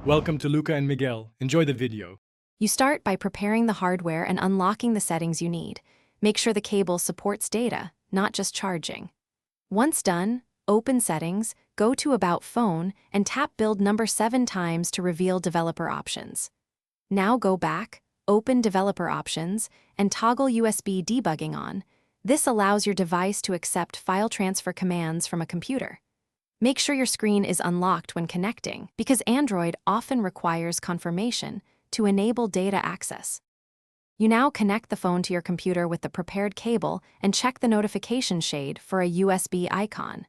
Welcome to Luca and Miguel. Enjoy the video. You start by preparing the hardware and unlocking the settings you need. Make sure the cable supports data, not just charging. Once done, open Settings, go to About Phone, and tap Build number 7 times to reveal developer options. Now go back, open Developer Options, and toggle USB debugging on. This allows your device to accept file transfer commands from a computer. Make sure your screen is unlocked when connecting, because Android often requires confirmation to enable data access. You now connect the phone to your computer with the prepared cable and check the notification shade for a USB icon.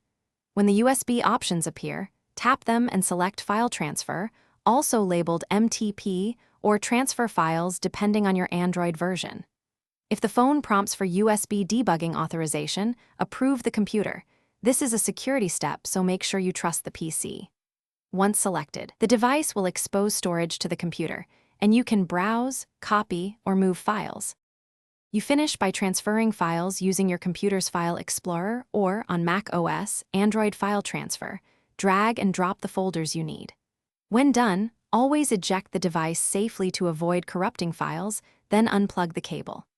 When the USB options appear, tap them and select File Transfer, also labeled MTP, or Transfer Files depending on your Android version. If the phone prompts for USB debugging authorization, approve the computer. This is a security step, so make sure you trust the PC. Once selected, the device will expose storage to the computer, and you can browse, copy, or move files. You finish by transferring files using your computer's File Explorer or, on Mac OS, Android File Transfer. Drag and drop the folders you need. When done, always eject the device safely to avoid corrupting files, then unplug the cable.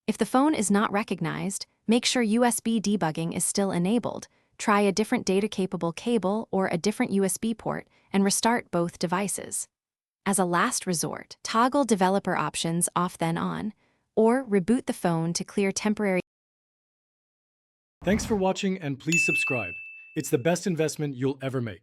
If the phone is not recognized, make sure USB debugging is still enabled. Try a different data-capable cable or a different USB port and restart both devices. As a last resort, toggle developer options off then on, or reboot the phone to clear temporary. Thanks for watching and please subscribe. It's the best investment you'll ever make.